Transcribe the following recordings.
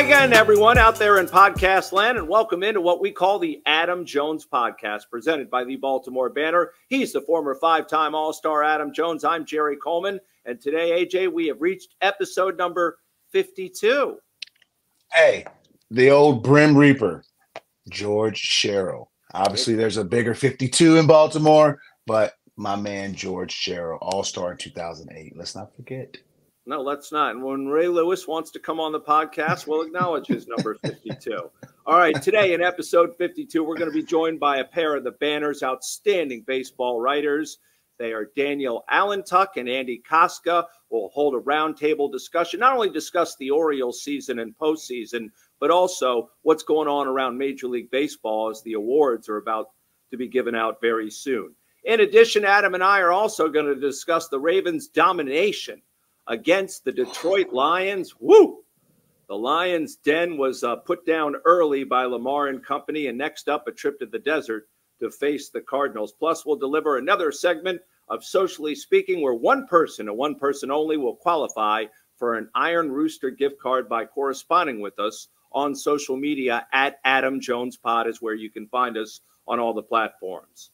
Hi again, everyone out there in podcast land, and welcome into what we call the Adam Jones podcast, presented by the Baltimore Banner. He's the former five-time All-Star Adam Jones. I'm Jerry Coleman, and today, AJ, we have reached episode number 52. Hey, the old Brim Reaper, George Sherrill. Obviously, there's a bigger 52 in Baltimore, but my man George Sherrill, All-Star in 2008. Let's not forget. No, let's not. And when Ray Lewis wants to come on the podcast, we'll acknowledge his number 52. All right, today in episode 52, we're going to be joined by a pair of the Banner's outstanding baseball writers. They are Danielle Allentuck and Andy Kostka. We'll hold a roundtable discussion, not only discuss the Orioles season and postseason, but also what's going on around Major League Baseball as the awards are about to be given out very soon. In addition, Adam and I are also going to discuss the Ravens' domination against the Detroit Lions. Woo! The Lions' den was put down early by Lamar and company, and next up, a trip to the desert to face the Cardinals. Plus, we'll deliver another segment of Socially Speaking, where one person and one person only will qualify for an Iron Rooster gift card by corresponding with us on social media at Adam Jones Pod is where you can find us on all the platforms.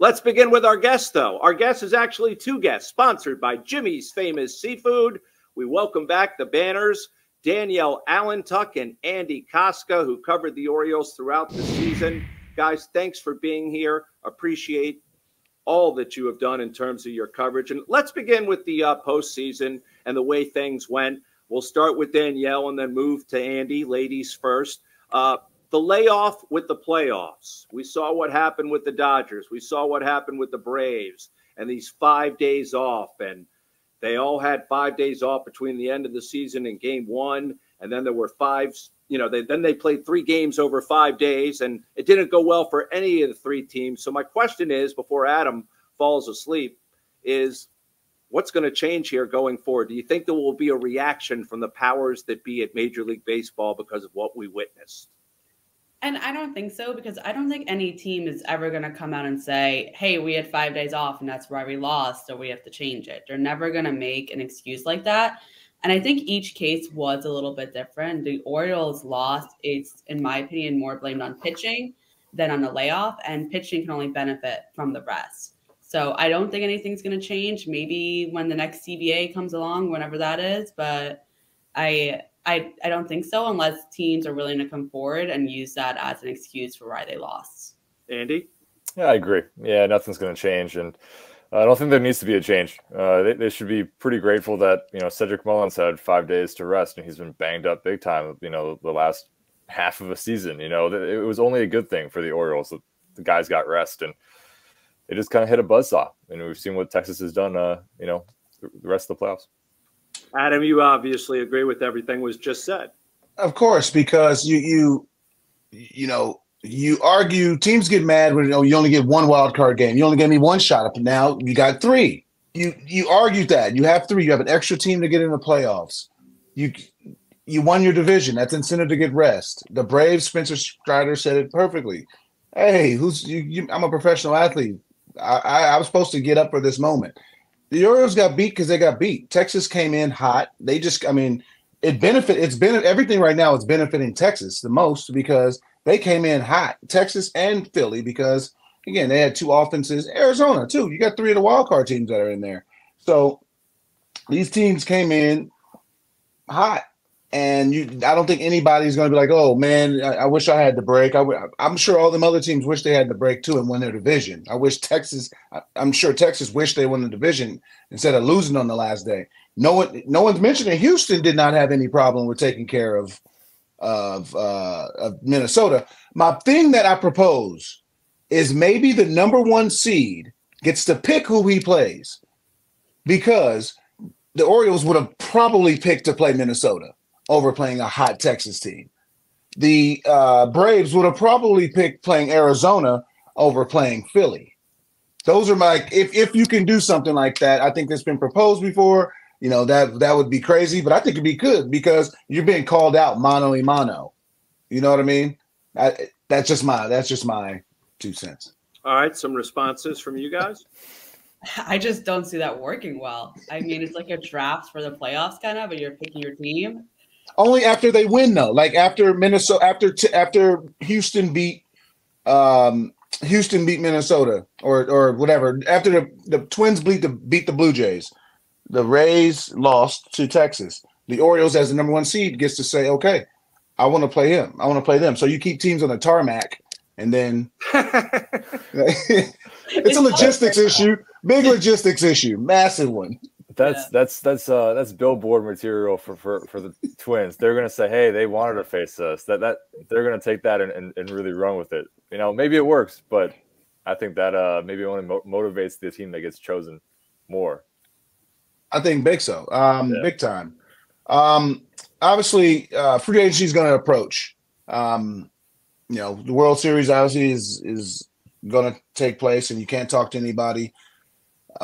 Let's begin with our guest, though. Our guest is actually two guests, sponsored by Jimmy's Famous Seafood. We welcome back the Banners, Danielle Allentuck and Andy Kostka, who covered the Orioles throughout the season. Guys, thanks for being here. Appreciate all that you have done in terms of your coverage. And let's begin with the postseason and the way things went. We'll start with Danielle and then move to Andy, ladies first. The layoff with the playoffs. We saw what happened with the Dodgers. We saw what happened with the Braves and these 5 days off. And they all had 5 days off between the end of the season and game one. And then there were then they played 3 games over 5 days, and it didn't go well for any of the 3 teams. So my question is, before Adam falls asleep, is what's going to change here going forward? Do you think there will be a reaction from the powers that be at Major League Baseball because of what we witnessed? And I don't think so, because I don't think any team is ever going to come out and say, hey, we had 5 days off and that's why we lost, so we have to change it. They're never going to make an excuse like that. And I think each case was a little bit different. The Orioles loss is, in my opinion, more blamed on pitching than on the layoff, and pitching can only benefit from the rest. So I don't think anything's going to change. Maybe when the next CBA comes along, whenever that is, but I don't think so, unless teams are willing to come forward and use that as an excuse for why they lost. Andy? Yeah, I agree. Yeah, nothing's going to change, and I don't think there needs to be a change. They should be pretty grateful that Cedric Mullins had 5 days to rest, and he's been banged up big time. The last half of a season. It was only a good thing for the Orioles that the guys got rest, and it just kind of hit a buzzsaw. And we've seen what Texas has done. The rest of the playoffs. Adam, you obviously agree with everything was just said. Of course, because you argue, teams get mad when you only get one wild card game. You only gave me one shot up, and now you got 3. You argued that. You have 3. You have an extra team to get in the playoffs. You won your division. That's incentive to get rest. The Braves, Spencer Strider said it perfectly. Hey, I'm a professional athlete. I was supposed to get up for this moment. The Orioles got beat because they got beat. Texas came in hot. Everything right now is benefiting Texas the most because they came in hot. Texas and Philly, because again, they had 2 offenses. Arizona too. You got 3 of the wild card teams that are in there. So these teams came in hot, and I don't think anybody's going to be like, oh man, I wish I had the break. I'm sure all them other teams wish they had the break too and win their division. I'm sure Texas wished they won the division instead of losing on the last day. No one's mentioning Houston did not have any problem with taking care of Minnesota. My thing that I propose is maybe the number 1 seed gets to pick who he plays, because the Orioles would have probably picked to play Minnesota over playing a hot Texas team. The Braves would have probably picked playing Arizona over playing Philly. Those are if you can do something like that. I think that's been proposed before. That would be crazy, but I think it'd be good because you're being called out mano a mano. You know what I mean? That's just my 2 cents. All right, some responses from you guys. I just don't see that working well. I mean, it's like a draft for the playoffs kind of, but you're picking your team. Only after they win, though. Like after Minnesota, after Houston beat Minnesota or whatever. After the Twins beat the Blue Jays, the Rays lost to Texas. The Orioles, as the number 1 seed, gets to say, "Okay, I want to play him. I want to play them." So you keep teams on the tarmac, and then it's a logistics issue, big logistics issue, massive one. That's billboard material for the Twins. They're gonna say, hey, they wanted to face us. That they're gonna take that and really run with it. You know, maybe it works, but I think that maybe only motivates the team that gets chosen more. I think big so, big time. Obviously, free agency is going to approach. You know, the World Series obviously is going to take place, and you can't talk to anybody.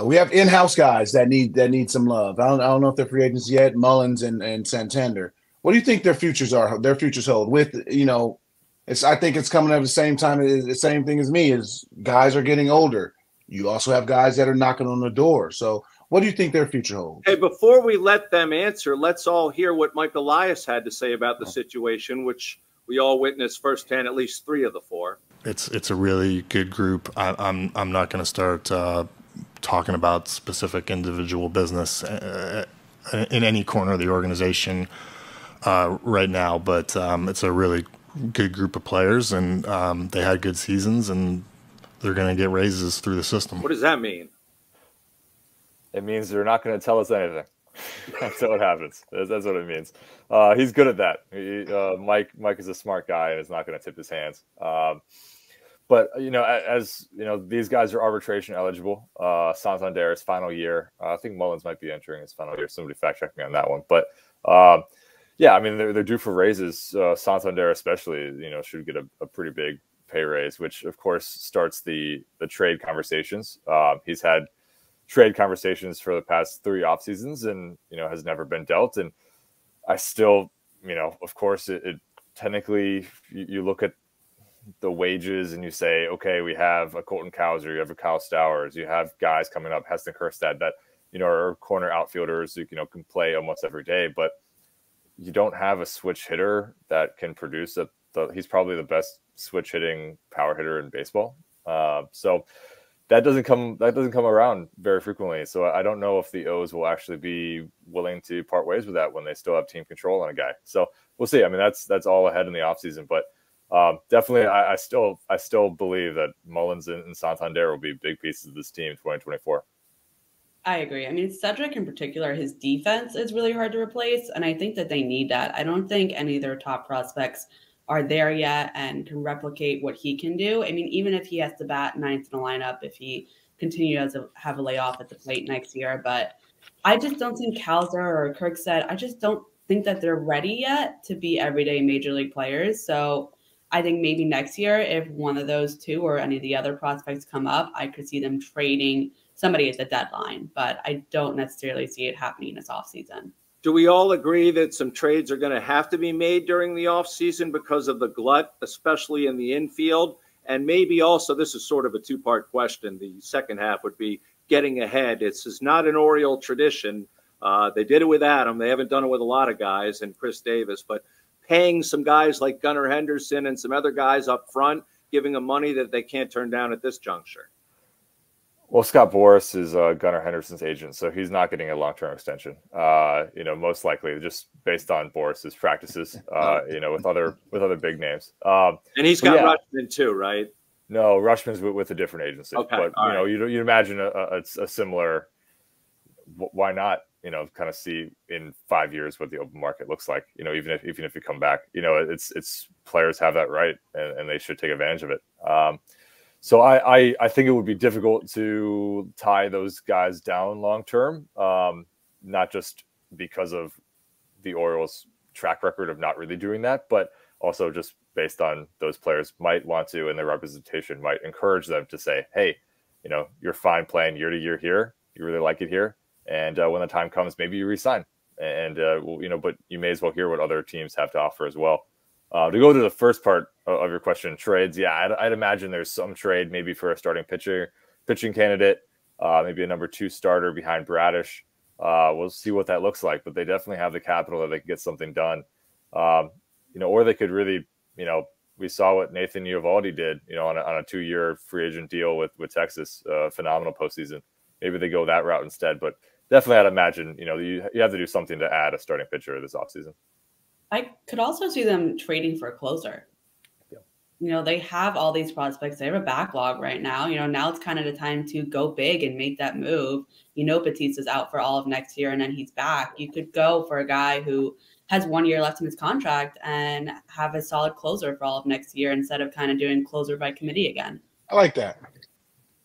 We have in-house guys that need some love. I don't know if they're free agents yet. Mullins and Santander. What do you think their futures are? Their futures hold with, you know, I think it's coming at the same time. The same thing as me is guys are getting older. You also have guys that are knocking on the door. So what do you think their future holds? Hey, before we let them answer, let's all hear what Mike Elias had to say about the situation, which we all witnessed firsthand, at least 3 of the 4. It's a really good group. I'm not going to start talking about specific individual business in any corner of the organization right now, but it's a really good group of players, and they had good seasons, and they're going to get raises through the system. What does that mean? It means they're not going to tell us anything. That's what happens. That's what it means. He's good at that. Mike is a smart guy and is not going to tip his hands. But, you know, as you know, these guys are arbitration eligible. Santander's final year. I think Mullins might be entering his final year. Somebody fact check me on that one. But yeah, I mean, they're due for raises. Santander especially, you know, should get a pretty big pay raise, which of course starts the trade conversations. He's had trade conversations for the past 3 off seasons, and you know, has never been dealt. And I still, you know, of course, it technically you look at the wages and you say, okay, we have a Colton Cowser, you have a Kyle Stowers, you have guys coming up, Heston Kjerstad, that, you know, are corner outfielders who, you know, can play almost every day, but you don't have a switch hitter that can produce he's probably the best switch hitting power hitter in baseball. So that doesn't come around very frequently. So I don't know if the O's will actually be willing to part ways with that when they still have team control on a guy. So we'll see. I mean, that's all ahead in the offseason, but definitely I still believe that Mullins and Santander will be big pieces of this team in 2024. I agree. I mean, Cedric in particular, his defense is really hard to replace, and I think that they need that. I don't think any of their top prospects are there yet and can replicate what he can do. I mean, even if he has to bat 9th in the lineup, if he continues to have a layoff at the plate next year. But I just don't think Cowser or Kjerstad, I just don't think that they're ready yet to be everyday major league players. So I think maybe next year, if one of those 2 or any of the other prospects come up, I could see them trading somebody at the deadline. But I don't necessarily see it happening this offseason. Do we all agree that some trades are going to have to be made during the offseason because of the glut, especially in the infield? And maybe also, this is sort of a 2-part question. The second half would be getting ahead. This is not an Oriole tradition. They did it with Adam. They haven't done it with a lot of guys and Chris Davis, but paying some guys like Gunnar Henderson and some other guys up front, giving them money that they can't turn down at this juncture. Well, Scott Boras is Gunnar Henderson's agent, so he's not getting a long-term extension. You know, most likely just based on Boras's practices. You know, with other big names. And he's got Rutschman too, right? No, Rushman's with a different agency. Okay, but you know, you'd imagine a similar. Why not? You know, kind of see in 5 years what the open market looks like. You know, even if you come back, you know, it's players have that right, and they should take advantage of it. So I think it would be difficult to tie those guys down long term, not just because of the Orioles' track record of not really doing that, but also just based on those players might want to, and their representation might encourage them to say, hey, you know, you're fine playing year to year here. You really like it here. And when the time comes, maybe you resign. And, you know, but you may as well hear what other teams have to offer as well. To go to the first part of your question, trades, yeah, I'd imagine there's some trade maybe for a starting pitching candidate, maybe a number 2 starter behind Bradish. We'll see what that looks like, but they definitely have the capital that they can get something done. Or they could really, we saw what Nathan Eovaldi did, on a 2-year free agent deal with Texas, phenomenal postseason. Maybe they go that route instead, but definitely I'd imagine, you have to do something to add a starting pitcher this offseason. I could also see them trading for a closer. They have all these prospects. They have a backlog right now. Now it's kind of the time to go big and make that move. Batista's out for all of next year and then he's back. You could go for a guy who has 1 year left in his contract and have a solid closer for all of next year instead of kind of doing closer by committee again. I like that.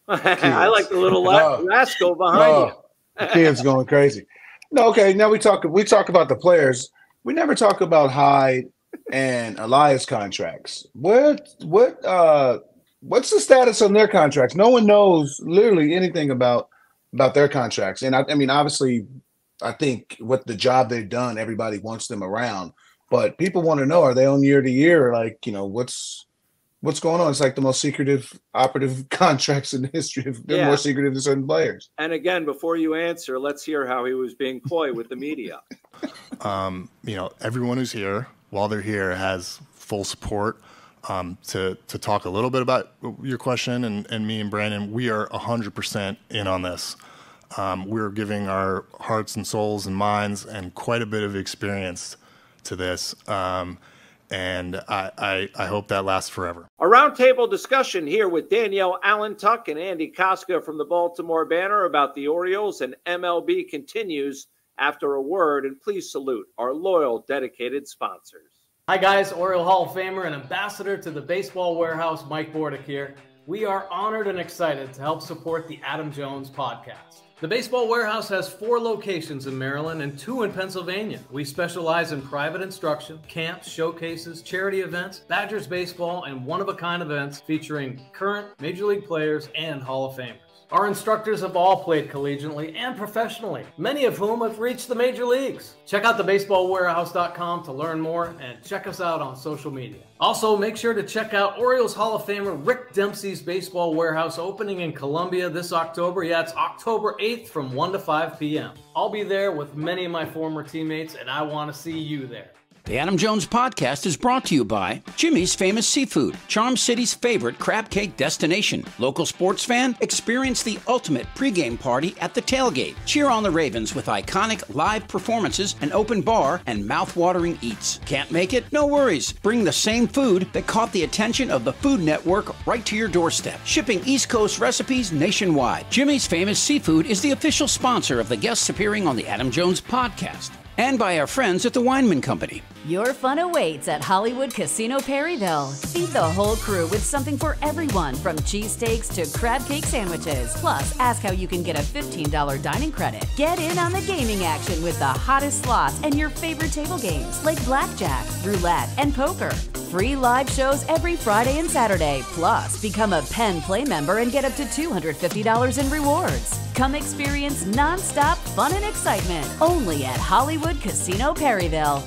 I like the little rascal behind you. The kid's going crazy. No, okay. Now we talk about the players. We never talk about Hyde and Elias contracts. What's the status on their contracts? No one knows literally anything about their contracts. And I mean, obviously, I think what the job they've done, everybody wants them around. But people want to know: are they on year to year? Like, what's going on? It's like the most secretive operative contracts in the history. They're more secretive than certain players. And again, before you answer, let's hear how he was being coy with the media. Everyone who's here, while they're here, has full support. To talk a little bit about your question and me and Brandon, we are 100% in on this. We're giving our hearts and souls and minds and quite a bit of experience to this. And I hope that lasts forever. A roundtable discussion here with Danielle Allentuck and Andy Kostka from the Baltimore Banner about the Orioles and MLB continues after a word. And please salute our loyal, dedicated sponsors. Hi guys, Oriole Hall of Famer and ambassador to the Baseball Warehouse, Mike Bordick here. We are honored and excited to help support the Adam Jones podcast. The Baseball Warehouse has 4 locations in Maryland and 2 in Pennsylvania. We specialize in private instruction, camps, showcases, charity events, Badgers baseball, and one-of-a-kind events featuring current Major League players and Hall of Famers. Our instructors have all played collegiately and professionally, many of whom have reached the major leagues. Check out thebaseballwarehouse.com to learn more and check us out on social media. Also, make sure to check out Orioles Hall of Famer Rick Dempsey's Baseball Warehouse opening in Columbia this October. Yeah, it's October 8th from 1 to 5 p.m. I'll be there with many of my former teammates, and I want to see you there. The Adam Jones podcast is brought to you by Jimmy's Famous Seafood, Charm City's favorite crab cake destination. Local sports fan, experience the ultimate pregame party at the tailgate. Cheer on the Ravens with iconic live performances, an open bar, and mouth-watering eats. Can't make it? No worries. Bring the same food that caught the attention of the Food Network right to your doorstep. Shipping East Coast recipes nationwide. Jimmy's Famous Seafood is the official sponsor of the guests appearing on the Adam Jones podcast. And by our friends at the Weinman Company. Your fun awaits at Hollywood Casino Perryville. Feed the whole crew with something for everyone, from cheesesteaks to crab cake sandwiches. Plus, ask how you can get a $15 dining credit. Get in on the gaming action with the hottest slots and your favorite table games like blackjack, roulette, and poker. Free live shows every Friday and Saturday. Plus, become a Penn Play member and get up to $250 in rewards. Come experience non-stop fun and excitement only at Hollywood Casino Perryville.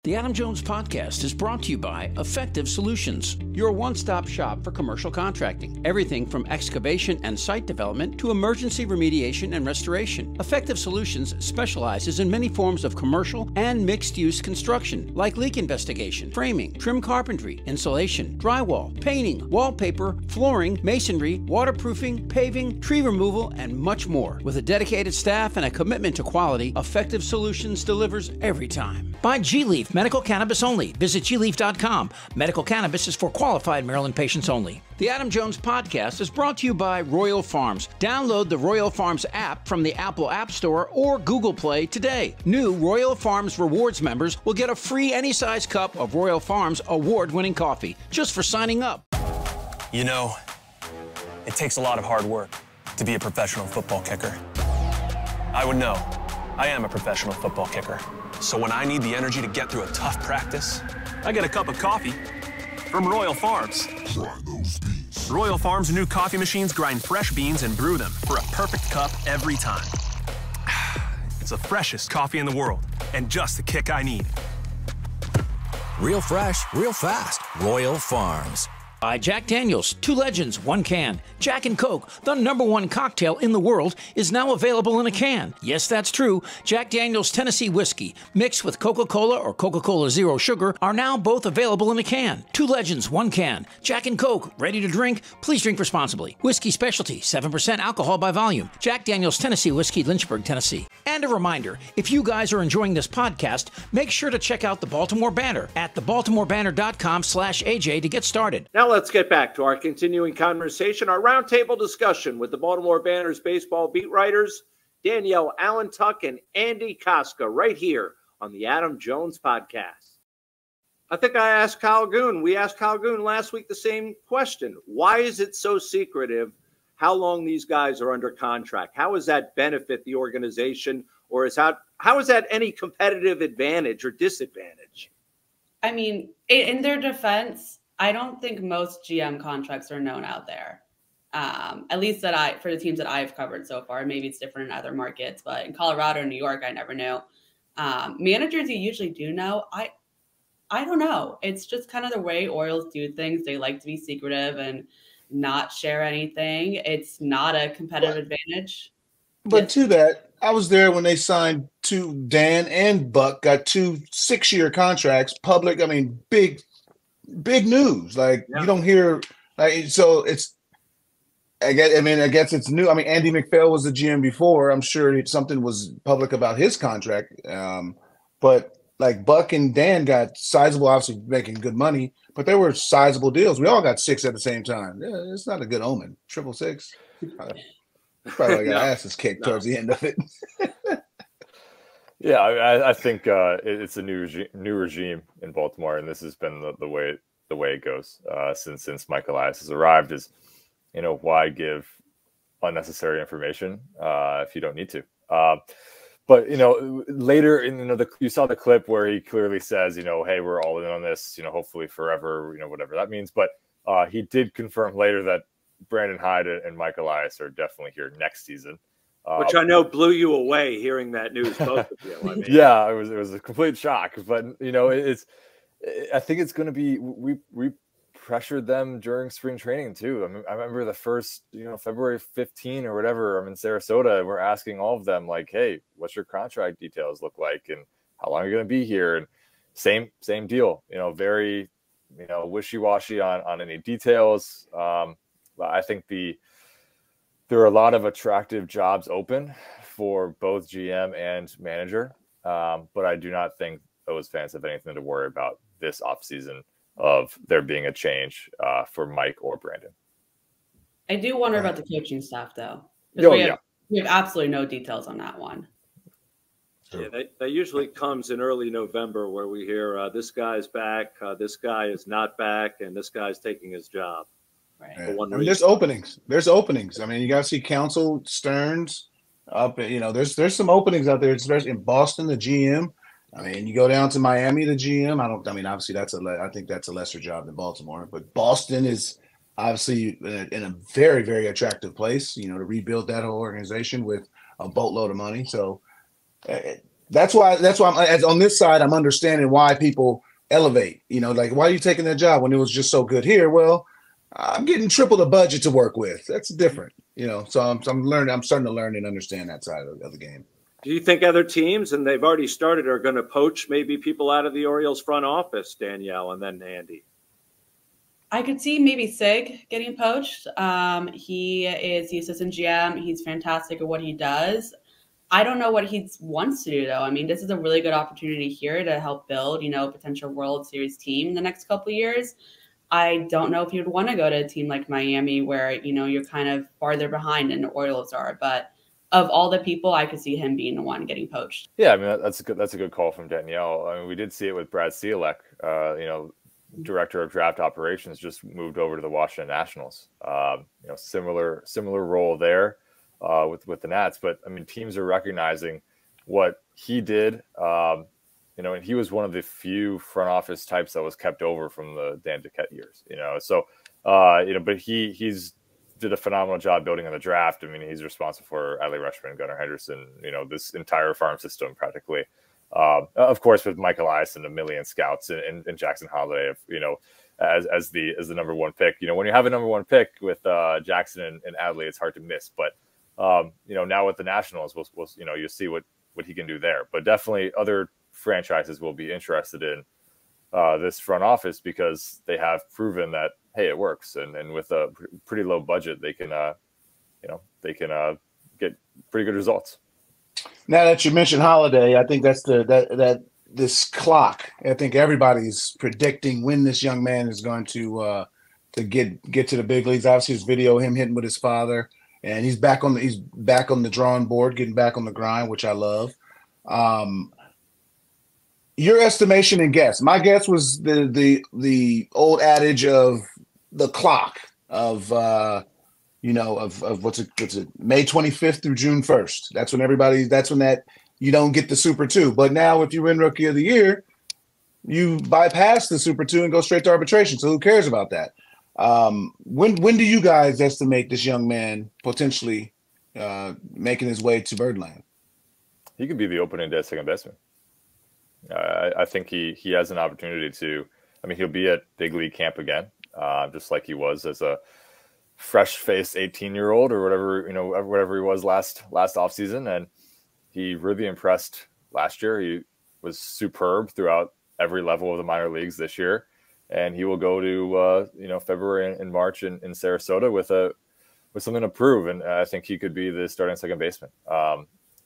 The Adam Jones podcast is brought to you by Effective Solutions, your one-stop shop for commercial contracting. Everything from excavation and site development to emergency remediation and restoration. Effective Solutions specializes in many forms of commercial and mixed-use construction, like leak investigation, framing, trim carpentry, insulation, drywall, painting, wallpaper, flooring, masonry, waterproofing, paving, tree removal, and much more. With a dedicated staff and a commitment to quality, Effective Solutions delivers every time. By G-Leaf Medical Cannabis Only. Visit gleaf.com. Medical cannabis is for qualified Maryland patients only. The Adam Jones podcast is brought to you by Royal Farms. Download the Royal Farms app from the Apple App Store or Google Play today. New Royal Farms Rewards members will get a free any-size cup of Royal Farms award-winning coffee just for signing up. You know, it takes a lot of hard work to be a professional football kicker. I would know. I am a professional football kicker. So when I need the energy to get through a tough practice, I get a cup of coffee from Royal Farms. Try those beans. Royal Farms' new coffee machines grind fresh beans and brew them for a perfect cup every time. It's the freshest coffee in the world, and just the kick I need. Real fresh, real fast. Royal Farms. By Jack Daniels, 2 legends, 1 can. Jack and Coke, the #1 cocktail in the world, is now available in a can. Yes, that's true. Jack Daniels Tennessee Whiskey, mixed with Coca-Cola or Coca-Cola Zero Sugar, are now both available in a can. 2 legends, 1 can. Jack and Coke, ready to drink? Please drink responsibly. Whiskey specialty, 7% alcohol by volume. Jack Daniels Tennessee Whiskey, Lynchburg, Tennessee. And a reminder, if you guys are enjoying this podcast, make sure to check out the Baltimore Banner at thebaltimorebanner.com/AJ to get started. Now let's get back to our continuing conversation, our roundtable discussion with the Baltimore Banner's baseball beat writers, Danielle Allentuck and Andy Kostka, right here on the Adam Jones podcast. I think I asked Kyle Goon. We asked Kyle Goon last week the same question. Why is it so secretive how long these guys are under contract? How does that benefit the organization, or how is that any competitive advantage or disadvantage? I mean, in their defense, I don't think most GM contracts are known out there. At least for the teams that I've covered so far. Maybe it's different in other markets, but in Colorado and New York, I never knew. Managers you usually do know. I don't know. It's just kind of the way Orioles do things. They like to be secretive and not share anything. It's not a competitive advantage. But to that, I was there when they signed Dan and Buck, got 2 6-year contracts, public. I mean, big news. Like, you don't hear, like, so it's, I guess it's new. I mean, Andy McPhail was the GM before. I'm sure something was public about his contract. But like Buck and Dan got sizable, obviously making good money, but they were sizable deals. We all got 6 at the same time. Yeah, it's not a good omen. 666. Probably got asses kicked towards the end of it. Yeah, I think it's a new regime in Baltimore, and this has been the way it goes since Mike Elias has arrived. Is, why give unnecessary information if you don't need to? But later in you saw the clip where he clearly says, hey, we're all in on this, hopefully forever, whatever that means. But he did confirm later that Brandon Hyde and Mike Elias are definitely here next season. Which I know blew you away hearing that news, both of you. I mean. Yeah, it was a complete shock. But I think it's going to be we pressured them during spring training too. I mean, I remember the first February 15 or whatever. I'm in Sarasota. We're asking all of them like, hey, what's your contract details look like, and how long are you going to be here? And same deal. Very wishy-washy on any details. I think there are a lot of attractive jobs open for both GM and manager, but I do not think those fans have anything to worry about this offseason of there being a change for Mike or Brandon. I do wonder about the coaching staff, though. Oh, we have absolutely no details on that one. Yeah, that usually comes in early November where we hear this guy's back, this guy is not back, and this guy's taking his job. Right. I mean, there's openings. I mean, you got to see Counsell, Stearns up. There's some openings out there, especially in Boston, the GM. I mean, you go down to Miami, the GM. Obviously I think that's a lesser job than Baltimore, but Boston is obviously in a very, very attractive place, to rebuild that whole organization with a boatload of money. So that's why I'm on this side, I'm understanding why people elevate, like, why are you taking that job when it was just so good here? Well, I'm getting triple the budget to work with. That's different, so I'm starting to learn and understand that side of the game. Do you think other teams, and they've already started, are going to poach maybe people out of the Orioles front office, Danielle, and then Andy? I could see maybe Sig getting poached. He is the assistant GM. He's fantastic at what he does. I don't know what he wants to do, though. I mean, this is a really good opportunity here to help build, a potential World Series team in the next couple of years. I don't know if you'd want to go to a team like Miami where, you're kind of farther behind than the Orioles are. But of all the people, I could see him being the one getting poached. Yeah, I mean, that's a good call from Danielle. I mean, we did see it with Brad Ciolek, director of draft operations, just moved over to the Washington Nationals. Similar role there with the Nats. But I mean, teams are recognizing what he did. And he was one of the few front office types that was kept over from the Dan Duquette years. But he's did a phenomenal job building on the draft. I mean, he's responsible for Adley Rutschman, Gunnar Henderson, this entire farm system practically. Of course, with Mike Elias and a million scouts and Jackson Holliday, as the number one pick. When you have a number one pick with Jackson and Adley, it's hard to miss. But now with the Nationals, we'll you'll see what he can do there. But definitely other franchises will be interested in this front office because they have proven that, hey, it works, and with a pretty low budget, they can get pretty good results. Now that you mentioned Holliday, I think that's this clock. I think everybody's predicting when this young man is going to get to the big leagues. Obviously, his video of him hitting with his father, and he's back on the drawing board, getting back on the grind, which I love. Your estimation and guess. My guess was the old adage of the clock of what's it, May 25th through June 1st. That's when you don't get the Super 2. But now if you win Rookie of the Year, you bypass the Super 2 and go straight to arbitration. So who cares about that? When do you guys estimate this young man potentially making his way to Birdland? He could be the opening day second baseman. I think he has an opportunity to. I mean, he'll be at big league camp again, just like he was as a fresh-faced 18-year-old or whatever he was last offseason, and he really impressed last year. He was superb throughout every level of the minor leagues this year, and he will go to February and March in Sarasota with something to prove, and I think he could be the starting second baseman.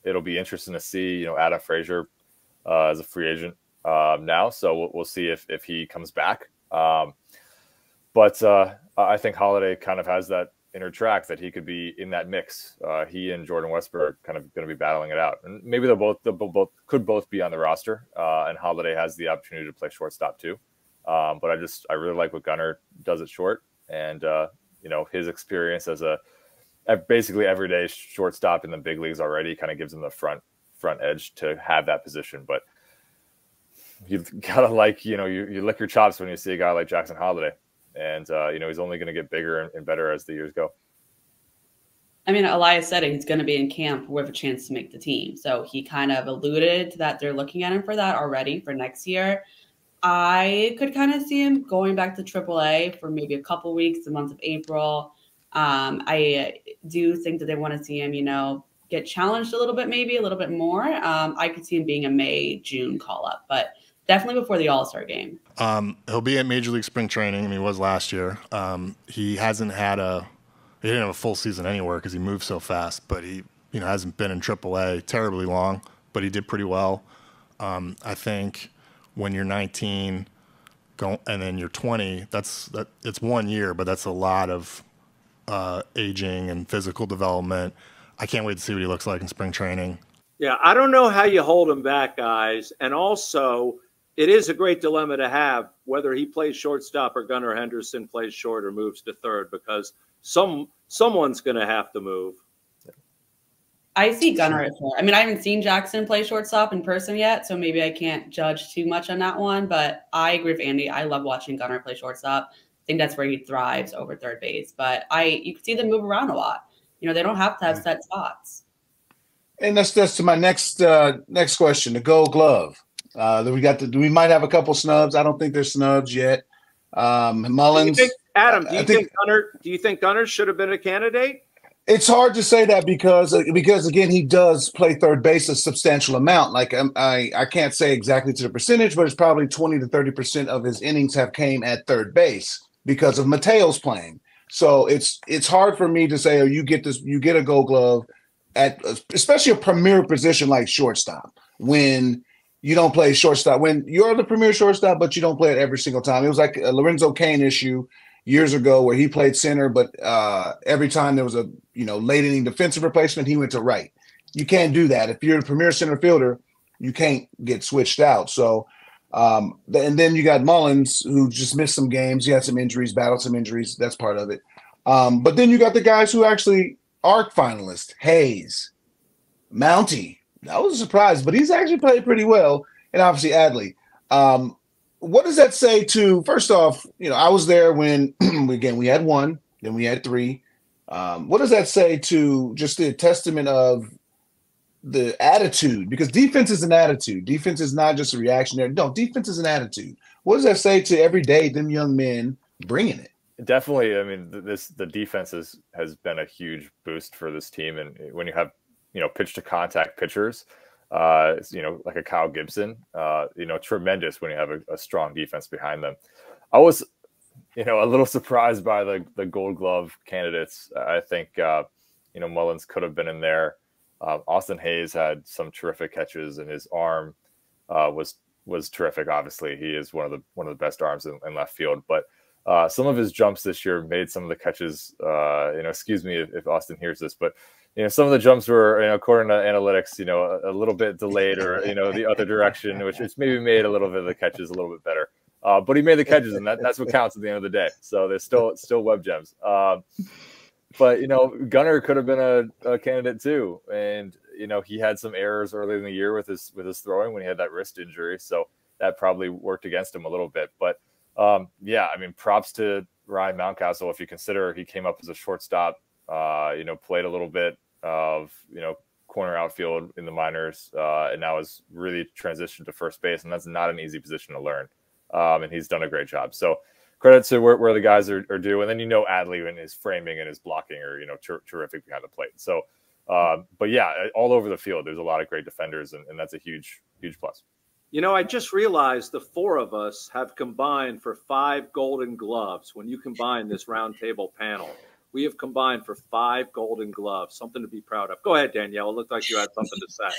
It'll be interesting to see Adam Frazier as a free agent now, so we'll see if he comes back. But I think Holliday kind of has that inner track that he could be in that mix. He and Jordan Westburg kind of going to be battling it out, and maybe they could both be on the roster. And Holliday has the opportunity to play shortstop too. But I really like what Gunnar does at short, and his experience as a basically everyday shortstop in the big leagues already kind of gives him the front edge to have that position. But you've got to you lick your chops when you see a guy like Jackson Holliday. And, he's only going to get bigger and better as the years go. I mean, Elias said it, he's going to be in camp with a chance to make the team. So he kind of alluded to that. They're looking at him for that already for next year. I could kind of see him going back to AAA for maybe a couple weeks, the month of April. I do think that they want to see him, get challenged a little bit, maybe a little bit more. I could see him being a May, June call-up, but definitely before the All-Star game. He'll be at Major League Spring Training. I mean, he was last year. He didn't have a full season anywhere because he moved so fast, but he hasn't been in AAA terribly long, but he did pretty well. I think when you're 19 and then you're 20, it's 1 year, but that's a lot of aging and physical development. I can't wait to see what he looks like in spring training. Yeah, I don't know how you hold him back, guys. And also, it is a great dilemma to have whether he plays shortstop or Gunnar Henderson plays short or moves to third, because someone's going to have to move. I see Gunnar at short. I mean, I haven't seen Jackson play shortstop in person yet, so maybe I can't judge too much on that one. But I agree with Andy. I love watching Gunnar play shortstop. I think that's where he thrives over third base. But you can see them move around a lot. They don't have to have set spots. And that's to my next question, the Gold Glove. We might have a couple snubs. I don't think there's snubs yet. Mullins. Do you think Gunnar should have been a candidate? It's hard to say that because again, he does play third base a substantial amount. Like I can't say exactly to the percentage, but it's probably 20 to 30% of his innings have came at third base because of Mateo's playing. So it's hard for me to say, you get a Gold Glove at especially a premier position like shortstop when you don't play shortstop, when you're the premier shortstop, but you don't play it every single time. It was like a Lorenzo Cain issue years ago where he played center, but every time there was a late inning defensive replacement, he went to right. You can't do that. If you're a premier center fielder, you can't get switched out. So and then you got Mullins, who just missed some games. He had some injuries, battled some injuries. That's part of it. But then you got the guys who actually are finalists. Hayes, Mountie. That was a surprise, but he's actually played pretty well. And obviously Adley. What does that say to, first off, I was there when, we had one, then we had three. What does that say to just the testament of the attitude, because defense is an attitude. Defense is not just a reactionary. No, defense is an attitude. What does that say to every day them young men bringing it? Definitely. I mean, the defense has been a huge boost for this team. And when you have, pitch to contact pitchers, like a Kyle Gibson, tremendous when you have a strong defense behind them. I was, a little surprised by the Gold Glove candidates. I think, Mullins could have been in there. Austin Hayes had some terrific catches, and his arm was terrific. Obviously, he is one of the best arms in left field. But some of his jumps this year made some of the catches. Excuse me if Austin hears this, but some of the jumps were, according to analytics, a little bit delayed, or the other direction, which maybe made a little bit of the catches a little bit better. But he made the catches, and that's what counts at the end of the day. So there's still web gems. But Gunnar could have been a candidate too, and he had some errors early in the year with his throwing when he had that wrist injury, so that probably worked against him a little bit. But props to Ryan Mountcastle if you consider he came up as a shortstop, played a little bit of corner outfield in the minors, and now has really transitioned to first base, and that's not an easy position to learn. And he's done a great job. So credit to where the guys are due. And then Adley in his framing and his blocking are terrific behind the plate. So, but yeah, all over the field, there's a lot of great defenders, and that's a huge plus. I just realized the four of us have combined for 5 Golden Gloves. When you combine this roundtable panel, we have combined for 5 Golden Gloves. Something to be proud of. Go ahead, Danielle. It looked like you had something to say.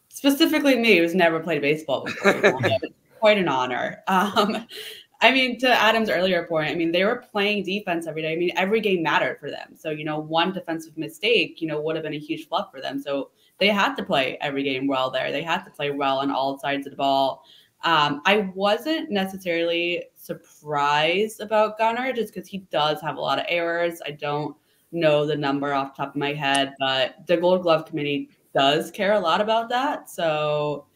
Specifically me, who's never played baseball before. It's quite an honor. To Adam's earlier point, they were playing defense every day. Every game mattered for them. So, one defensive mistake, would have been a huge flop for them. So they had to play every game well there. They had to play well on all sides of the ball. I wasn't necessarily surprised about Gunnar just because he does have a lot of errors. I don't know the number off the top of my head, but the Gold Glove Committee does care a lot about that. So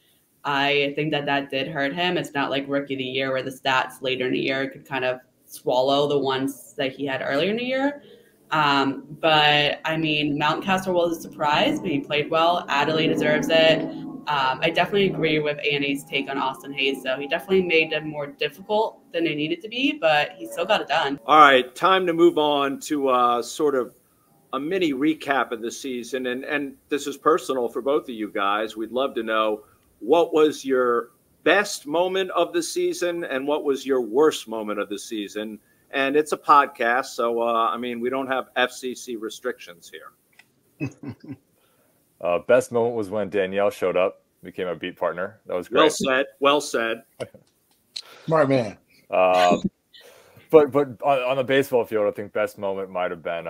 I think that did hurt him. It's not like Rookie of the Year where the stats later in the year could kind of swallow the ones that he had earlier in the year. But Mountcastle was a surprise, but he played well. Adley deserves it. I definitely agree with Annie's take on Austin Hayes, though. He definitely made them more difficult than they needed to be, but he still got it done. All right, time to move on to sort of a mini recap of the season. And this is personal for both of you guys. We'd love to know, what was your best moment of the season and what was your worst moment of the season? And it's a podcast, so, we don't have FCC restrictions here. Best moment was when Danielle showed up, became a beat partner. That was great. Well said. Smart man. But on the baseball field, I think best moment might have been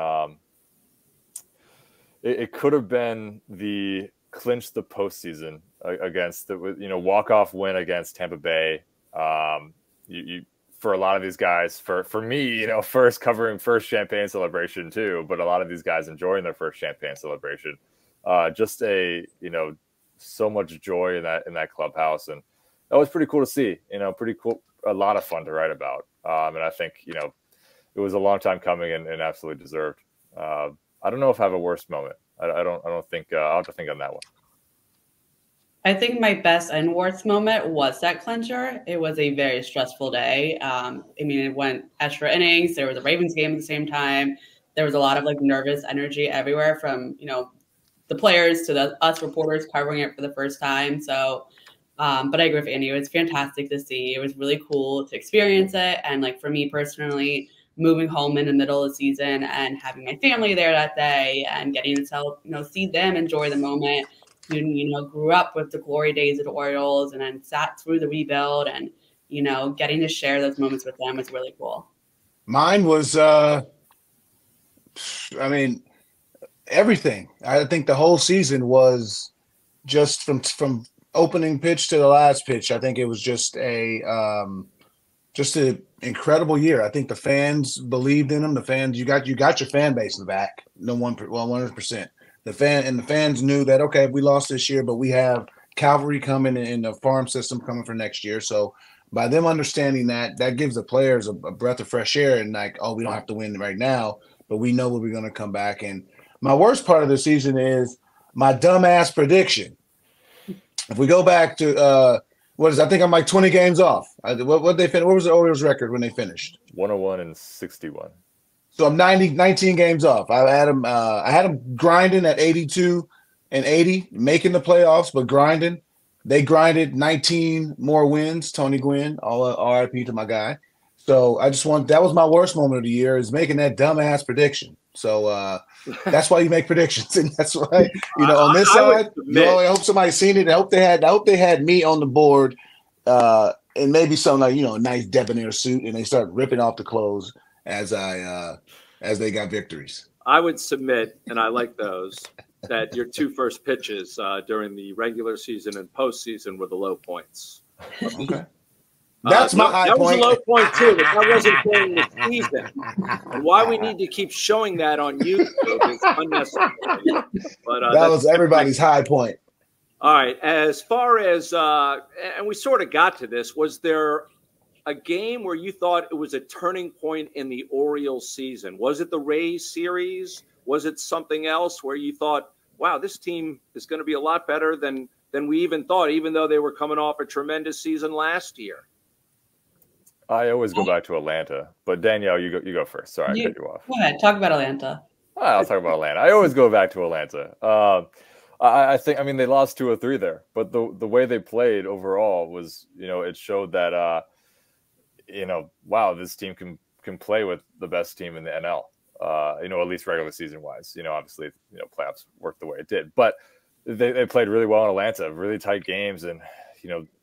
it could have been the clinch the postseason against the walk-off win against Tampa Bay. You for a lot of these guys, for me, first covering first champagne celebration too, but a lot of these guys enjoying their first champagne celebration. Just so much joy in that clubhouse, and that was pretty cool to see. Pretty cool, a lot of fun to write about. And I think it was a long time coming and absolutely deserved. I don't know if I have a worst moment. I don't think I'll have to think on that one. I think my best and worst moment was that clincher. It was a very stressful day. It went extra innings. There was a Ravens game at the same time. There was a lot of nervous energy everywhere from, the players to us reporters covering it for the first time. So, but I agree with Andy. It was fantastic to see. It was really cool to experience it. And for me personally, moving home in the middle of the season and having my family there that day and getting to see them enjoy the moment. Grew up with the glory days of the Orioles and then sat through the rebuild and, getting to share those moments with them was really cool. Mine was, everything. I think the whole season was just from opening pitch to the last pitch. I think it was just an incredible year. I think the fans believed in them. The fans, you got your fan base in the back. 100%. The fans knew that, okay, we lost this year, but we have cavalry coming in the farm system coming for next year. So by them understanding that gives the players a breath of fresh air and we don't have to win right now, but we know we're going to come back. And my worst part of the season is my dumbass prediction. If we go back to I think I'm like 20 games off. What they finish? What was the Orioles record when they finished? 101 and 61. So I'm 19 games off. I had them grinding at 82 and 80, making the playoffs, but grinding. They grinded 19 more wins. Tony Gwynn, all RIP to my guy. So that was my worst moment of the year, is making that dumbass prediction. So that's why you make predictions, and that's why on this side, I hope somebody's seen it. I hope they had me on the board, and maybe some a nice debonair suit, and they start ripping off the clothes as they got victories. I would submit, and I like those, that your two first pitches during the regular season and postseason were the low points. Okay. That's my high point. That was a low point, too, but that wasn't playing the season. And why we need to keep showing that on YouTube is unnecessary. But, that was everybody's high point. All right. As far as and we sort of got to this, was there a game where you thought it was a turning point in the Orioles season? Was it the Rays series? Was it something else where you thought, wow, this team is going to be a lot better than we even thought, even though they were coming off a tremendous season last year? I always go back to Atlanta, but Danielle, you go first. Sorry, I cut you off. Go ahead, talk about Atlanta. I'll talk about Atlanta. I always go back to Atlanta. I think they lost 2 or 3 there, but the way they played overall was, it showed that, wow, this team can play with the best team in the NL. At least regular season wise. Obviously, playoffs worked the way it did, but they played really well in Atlanta, really tight games, and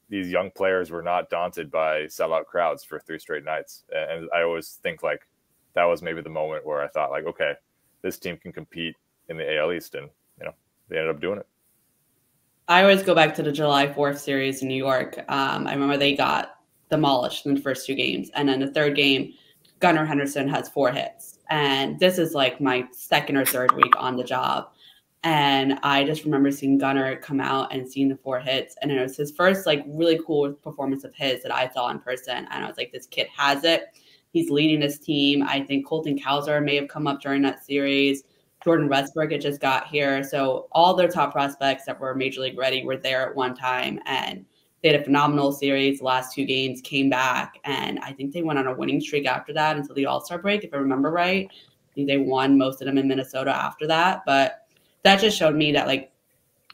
these young players were not daunted by sellout crowds for 3 straight nights. And I always think like that was maybe the moment where I thought like, okay, this team can compete in the AL East, and they ended up doing it. I always go back to the July 4th series in New York. I remember they got demolished in the first 2 games, and then the third game, Gunnar Henderson has 4 hits. And this is like my second or third week on the job. And I just remember seeing Gunnar come out and seeing the 4 hits. And it was his first like really cool performance of his that I saw in person. And I was like, this kid has it. He's leading this team. I think Colton Cowser may have come up during that series. Jordan Westbrook had just got here. So all their top prospects that were Major League ready were there at one time. And they had a phenomenal series. The last 2 games came back. And I think they went on a winning streak after that until the All-Star break, if I remember right. I think they won most of them in Minnesota after that. But that just showed me that, like,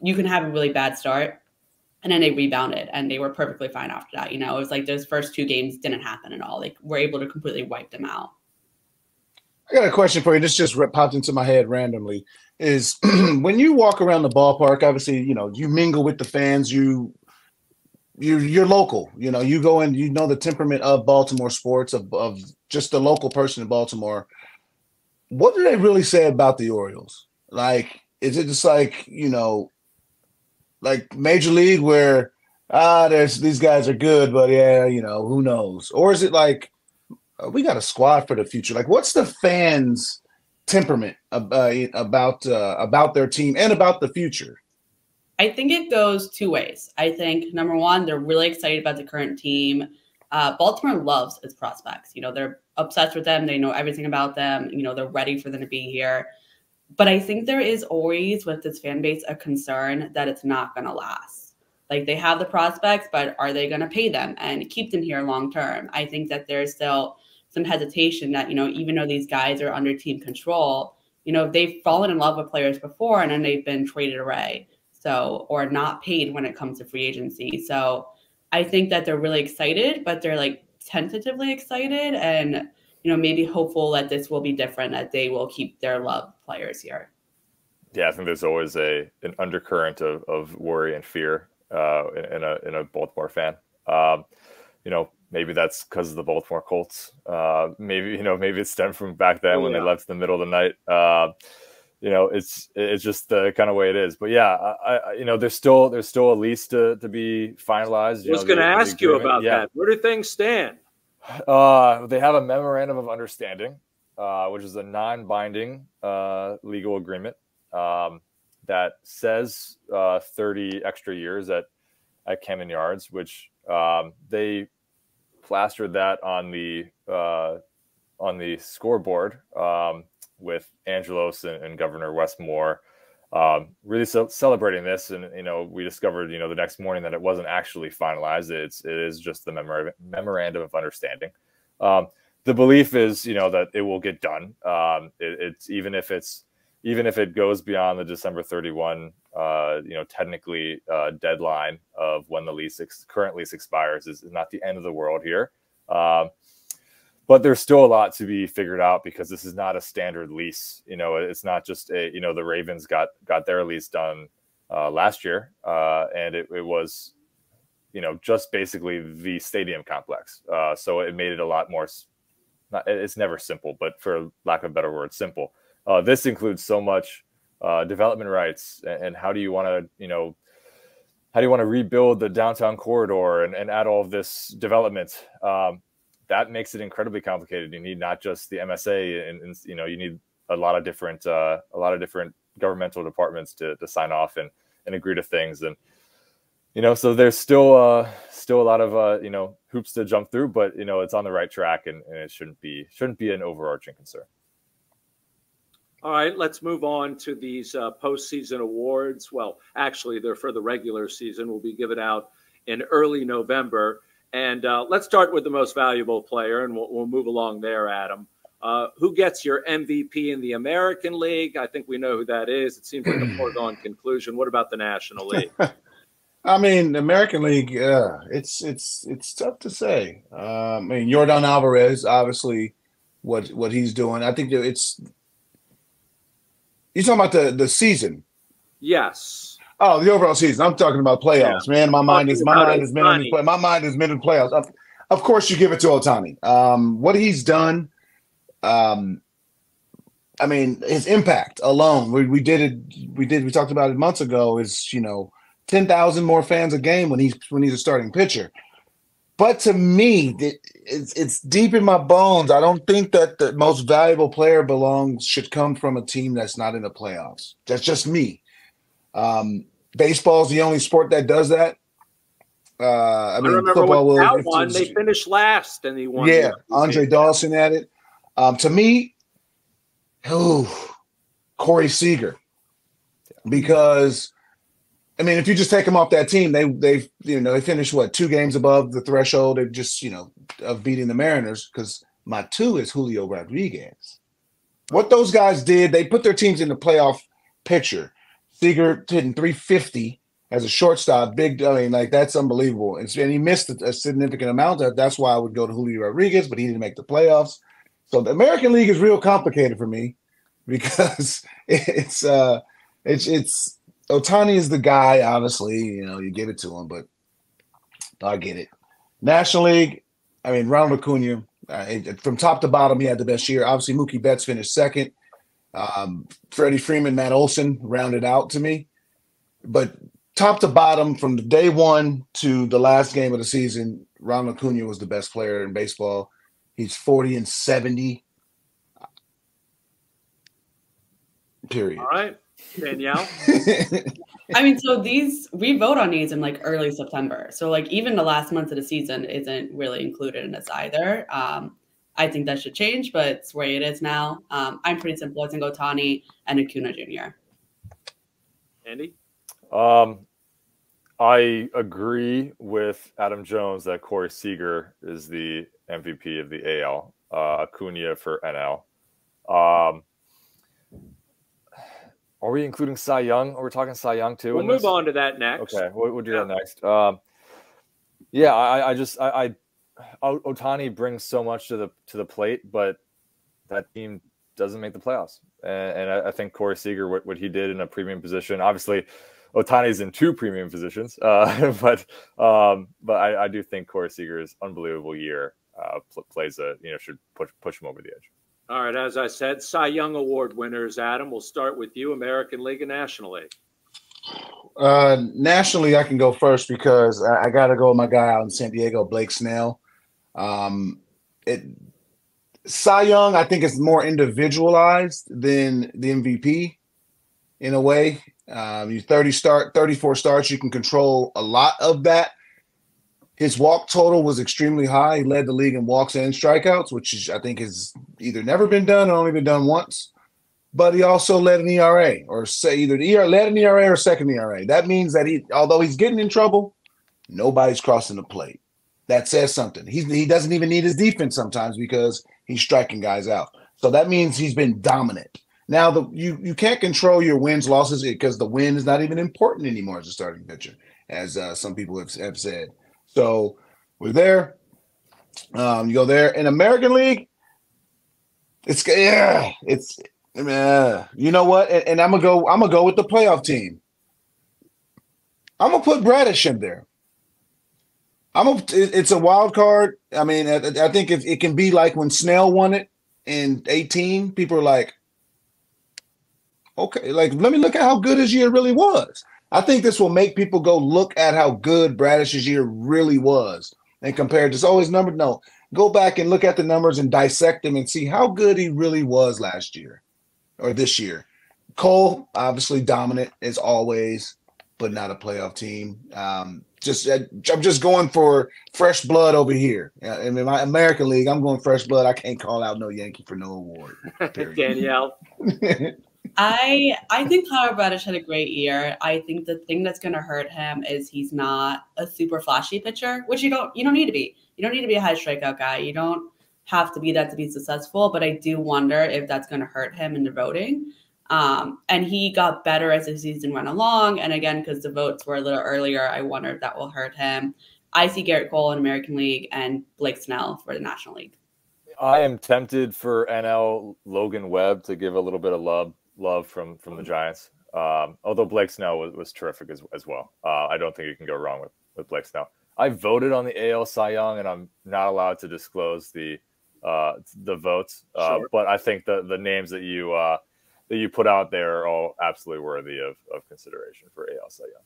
you can have a really bad start, and then they rebounded, and they were perfectly fine after that. It was like those first 2 games didn't happen at all. Like, we're able to completely wipe them out. I got a question for you. This just popped into my head randomly. Is when you walk around the ballpark, obviously, you mingle with the fans. You're local. You go in. The temperament of Baltimore sports, of just the local person in Baltimore. What do they really say about the Orioles? Like, is it just like, like Major League where, these guys are good, but yeah, who knows? Or is it like, we got a squad for the future? Like, what's the fans' temperament about their team and about the future? I think it goes 2 ways. I think, number one, they're really excited about the current team. Baltimore loves its prospects. They're obsessed with them. They know everything about them. They're ready for them to be here. But I think there is always with this fan base a concern that it's not going to last. Like, they have the prospects, but are they going to pay them and keep them here long term? I think that there's still some hesitation that, even though these guys are under team control, they've fallen in love with players before and then they've been traded away. So, or not paid when it comes to free agency. So I think that they're really excited, but they're like tentatively excited and, maybe hopeful that this will be different, that they will keep their loved players here. Yeah, I think there's always an undercurrent of worry and fear in a Baltimore fan. Maybe that's because of the Baltimore Colts. Maybe it stemmed from back then when they left in the middle of the night. It's just the kind of way it is. But yeah, there's still a lease to be finalized. I was going to ask you about that. Where do things stand? They have a memorandum of understanding, which is a non-binding legal agreement that says 30 extra years at Camden Yards, which they plastered that on the scoreboard with Angelos and Governor Westmore really celebrating this. And, we discovered, the next morning that it wasn't actually finalized. It is just the memorandum of understanding. The belief is, that it will get done. It's even if it goes beyond the December 31, technically deadline of when the current lease expires is not the end of the world here. But there's still a lot to be figured out because this is not a standard lease. It's not just the Ravens got their lease done last year, and it was, just basically the stadium complex. So it made it a lot more. It's never simple, but for lack of a better word, simple. This includes so much development rights and how do you want to rebuild the downtown corridor and add all of this development. That makes it incredibly complicated. You need not just the MSA, and you need a lot of different governmental departments to sign off and agree to things. And so there's still a lot of hoops to jump through, but it's on the right track, and it shouldn't be an overarching concern. All right, let's move on to these postseason awards. Well, actually, they're for the regular season. Will be given out in early November. And let's start with the most valuable player, and we'll move along there, Adam. Who gets your MVP in the American League? I think we know who that is. It seems like a foregone conclusion. What about the National League? I mean, the American League, it's tough to say. Yordan Alvarez, obviously, what he's doing. I think you're talking about the season. Yes. Oh, the overall season. I'm talking about playoffs, man. My mind is minimum playoffs. Of course, you give it to Ohtani. What he's done. His impact alone. We talked about it months ago. Is 10,000 more fans a game when he's a starting pitcher. But to me, it's deep in my bones. I don't think that the most valuable player should come from a team that's not in the playoffs. That's just me. Baseball is the only sport that does that. I remember football that one. They finished last and he won. Yeah, Andre Dawson had it. To me, Corey Seager, because if you just take them off that team, they finished 2 games above the threshold of just of beating the Mariners. Because my 2 is Julio Rodriguez. What those guys did, they put their teams in the playoff picture. Seager hitting 350 as a shortstop, that's unbelievable. And he missed a significant amount. That's why I would go to Julio Rodriguez, but he didn't make the playoffs. So the American League is real complicated for me because it's Ohtani is the guy. Honestly, you give it to him, but I get it. National League, Ronald Acuna, from top to bottom, he had the best year. Obviously, Mookie Betts finished second. Freddie Freeman, Matt Olson rounded out to me, but top to bottom, from the day one to the last game of the season, Ronald Acuna was the best player in baseball. He's 40-70. Period. All right, Danielle. So we vote on these in early September. So even the last month of the season isn't really included in this either. I think that should change, but it's where it is now. I'm pretty simple. I think Ohtani and Acuna Jr. Andy? I agree with Adam Jones that Corey Seager is the MVP of the AL, Acuna for NL. Are we including Cy Young? Or we're talking Cy Young too? We'll move on to that next. Okay, we'll do that next. Ohtani brings so much to the plate, but that team doesn't make the playoffs. And I think Corey Seager, what he did in a premium position, obviously Ohtani's in 2 premium positions, but I do think Corey Seager's unbelievable year should push him over the edge. All right, as I said, Cy Young Award winners, Adam. We'll start with you, American League and National League. Nationally, I can go first because I got to go with my guy out in San Diego, Blake Snell. Cy Young, I think, is more individualized than the MVP in a way. You 34 starts, you can control a lot of that. His walk total was extremely high. He led the league in walks and strikeouts, which I think has either never been done or only been done once. but he also led an ERA, or say either led an ERA or second ERA. That means that although he's getting in trouble, nobody's crossing the plate. That says something. He doesn't even need his defense sometimes because he's striking guys out. So that means he's been dominant. Now you can't control your wins, losses, because the win is not even important anymore as a starting pitcher, as some people have said. So we're there. You go there in American League. You know what? And I'm gonna go with the playoff team. I'm gonna put Bradish in there. It's a wild card. I mean, I think it can be like when Snell won it in 18. People are like, okay, like let me look at how good his year really was. I think this will make people go look at how good Bradish's year really was and compare just his number. No, go back and look at the numbers and dissect them and see how good he really was last year or this year. Cole, obviously dominant as always, but not a playoff team. I'm just going for fresh blood over here. In my American League, I'm going fresh blood. I can't call out no Yankee for no award. Danielle. I think Kyle Bradish had a great year. I think the thing that's going to hurt him is he's not a super flashy pitcher, which you don't need to be. You don't need to be a high strikeout guy. You don't have to be that to be successful. But I do wonder if that's going to hurt him in the voting. And he got better as the season went along. And again, because the votes were a little earlier, I wonder if that will hurt him. I see Garrett Cole in American League and Blake Snell for the National League. I am tempted for NL Logan Webb to give a little bit of love from the Giants. Although Blake Snell was terrific as well. I don't think you can go wrong with Blake Snell. I voted on the AL Cy Young, and I'm not allowed to disclose the votes. Sure. But I think the names that you put out there are all absolutely worthy of consideration for AL Cy Young.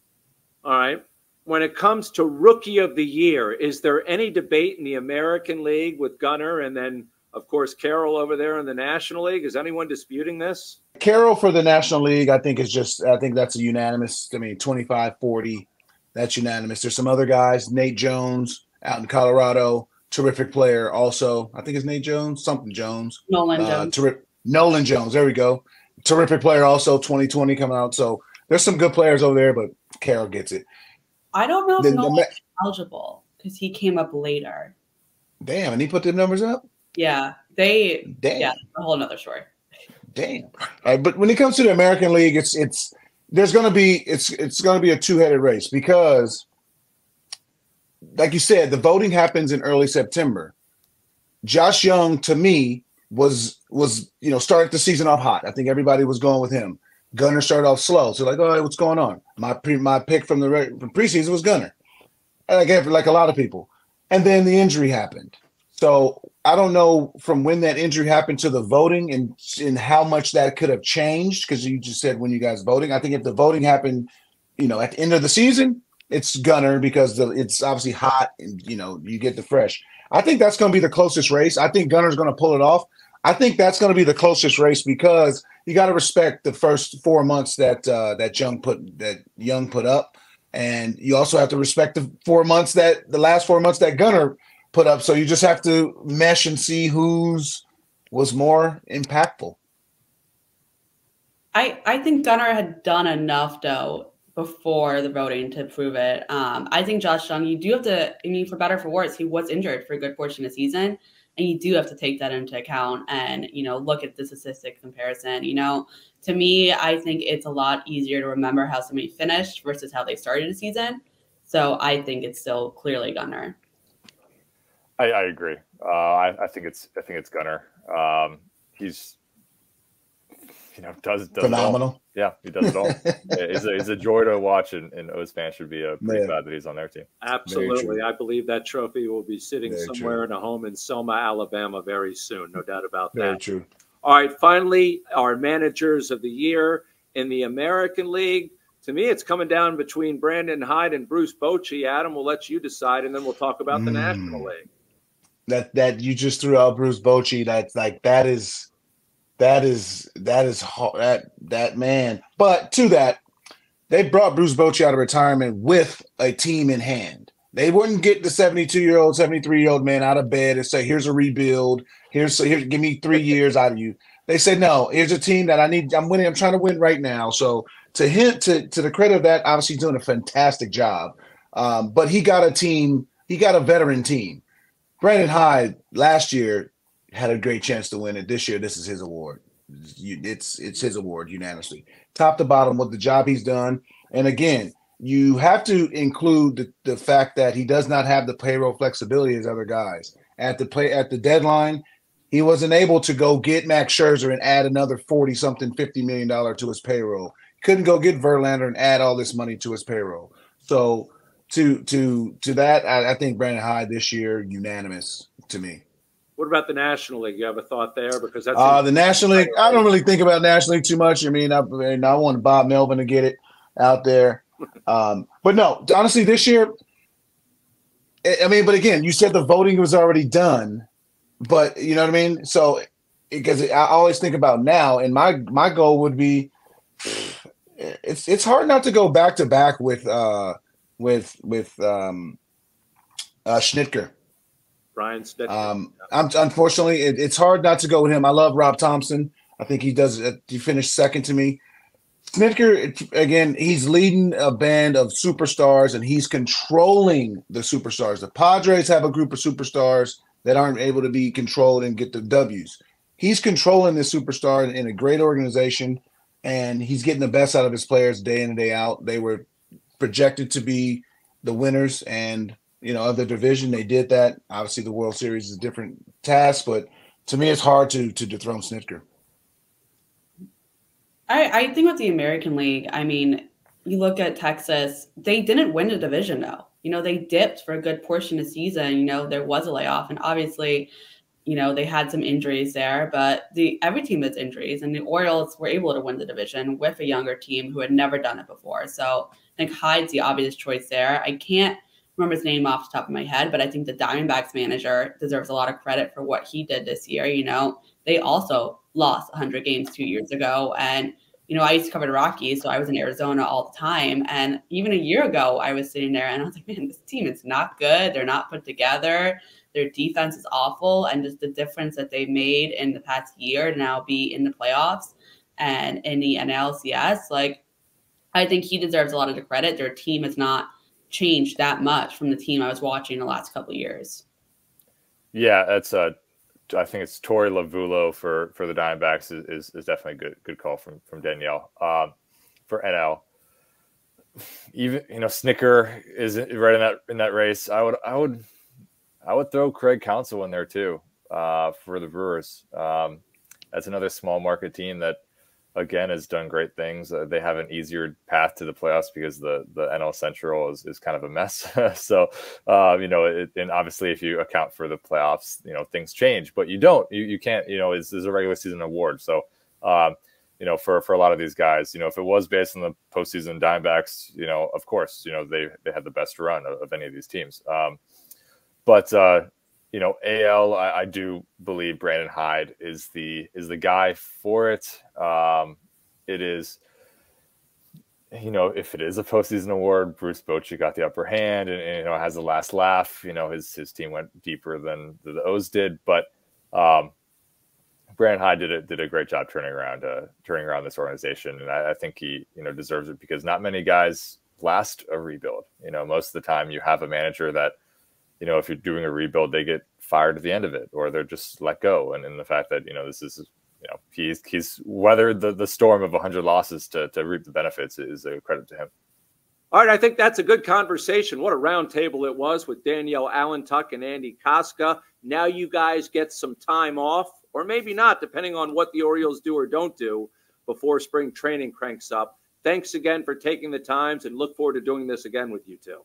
All right. When it comes to Rookie of the Year, is there any debate in the American League with Gunnar and then, of course, Carroll over there in the National League? Is anyone disputing this? Carroll for the National League, I think that's a unanimous. I mean, 25-40, that's unanimous. There's some other guys, Nate Jones out in Colorado, terrific player also. I think it's Nate Jones, something Jones. Nolan Jones. Nolan Jones, there we go. Terrific player also, 2020 coming out. So there's some good players over there, but Carroll gets it. I don't know if Nolan's eligible because he came up later. Damn, and he put the numbers up? Yeah, a whole nother story. Damn. All right, but when it comes to the American League, it's going to be a two-headed race because, like you said, the voting happens in early September. Josh Young, to me, was started the season off hot. I think everybody was going with him. Gunnar started off slow, so like, all right, what's going on? My pick from preseason was Gunnar, like a lot of people, and then the injury happened. So I don't know from when that injury happened to the voting and how much that could have changed, because you just said when you guys voting. I think if the voting happened, at the end of the season, it's Gunnar because it's obviously hot and, you get the fresh. I think that's going to be the closest race. I think Gunnar's going to pull it off. I think that's going to be the closest race because you got to respect the first 4 months that Young put up, and you also have to respect the last 4 months that Gunnar put up. So you just have to mesh and see whose was more impactful. I think Gunnar had done enough though before the voting to prove it. I think Josh Young, you do have to. I mean, for better or for worse, he was injured for a good portion of the season. And you do have to take that into account and, look at the statistic comparison. To me, I think it's a lot easier to remember how somebody finished versus how they started the season. So I think it's still clearly Gunnar. I agree. I think it's Gunnar. He's does phenomenal. It all. Yeah, he does it all. It's a joy to watch, and O's fans should be pretty glad that he's on their team. Absolutely. I believe that trophy will be sitting somewhere in a home in Selma, Alabama very soon. No doubt about that. Very true. All right, finally, our managers of the year in the American League. To me, it's coming down between Brandon Hyde and Bruce Bochy. Adam, we'll let you decide, and then we'll talk about the National League. That you just threw out Bruce Bochy. That is hard, that man. But to that, they brought Bruce Bochy out of retirement with a team in hand. They wouldn't get the 72-year-old, 73-year-old man out of bed and say, here's a rebuild. Here, give me 3 years out of you. They said, no, here's a team that I'm winning. I'm trying to win right now. So to him, to the credit of that, obviously he's doing a fantastic job. But he got a veteran team. Brandon Hyde last year had a great chance to win it. This year, this is his award. It's his award unanimously. Top to bottom with the job he's done. And again, you have to include the fact that he does not have the payroll flexibility as other guys. At the deadline, he wasn't able to go get Max Scherzer and add another $40 million to his payroll. He couldn't go get Verlander and add all this money to his payroll. So to that, I think Brandon Hyde this year, unanimous to me. What about the National League? You have a thought there? Because that's the National League. I don't really think about National League too much. I mean, I want Bob Melvin to get it out there. But no, honestly, this year, I mean, but again, you said the voting was already done. But you know what I mean? So because I always think about now, and my goal would be it's hard not to go back to back with Schnitker. Brian Schnitker. Unfortunately, it's hard not to go with him. I love Rob Thompson. I think he finished second to me. Schnitker, again, he's leading a band of superstars, and he's controlling the superstars. The Padres have a group of superstars that aren't able to be controlled and get the W's. He's controlling this superstar in a great organization, and he's getting the best out of his players day in and day out. They were projected to be the winners and, of the division. They did that. Obviously, the World Series is a different task, but to me, it's hard to dethrone Schnitker. I think with the American League, I mean, you look at Texas, they didn't win the division, though. They dipped for a good portion of the season. There was a layoff, and obviously, they had some injuries there, but every team has injuries, and the Orioles were able to win the division with a younger team who had never done it before. So I think Hyde's the obvious choice there. I can't remember his name off the top of my head, but I think the Diamondbacks manager deserves a lot of credit for what he did this year. They also lost 100 games 2 years ago, and I used to cover the Rockies, so I was in Arizona all the time. And even a year ago, I was sitting there and I was like, man, this team is not good. They're not put together. Their defense is awful. And just the difference that they made in the past year to now be in the playoffs and in the NLCS, I think he deserves a lot of the credit. Their team has not changed that much from the team I was watching the last couple of years. Yeah, that's I think it's Torey Lovullo for the Diamondbacks is definitely a good call from Danielle. For NL, even Snicker is right in that race. I would throw Craig Counsell in there too for the Brewers. That's another small market team that again has done great things. They have an easier path to the playoffs because the NL Central is kind of a mess. So, and obviously if you account for the playoffs, things change, but you can't, it's a regular season award. So, for a lot of these guys, if it was based on the postseason Diamondbacks, of course, they had the best run of any of these teams. But AL, I do believe Brandon Hyde is the guy for it. It is, if it is a postseason award, Bruce Bochy got the upper hand and has the last laugh. His team went deeper than the O's did, but Brandon Hyde did a great job turning around this organization, and I think he deserves it because not many guys last a rebuild. Most of the time you have a manager that, if you're doing a rebuild, they get fired at the end of it, or they're just let go. And in the fact that, this is, he's weathered the storm of 100 losses to reap the benefits is a credit to him. All right. I think that's a good conversation. What a round table it was with Danielle Allentuck and Andy Kostka. Now you guys get some time off, or maybe not, depending on what the Orioles do or don't do before spring training cranks up. Thanks again for taking the times, and look forward to doing this again with you two.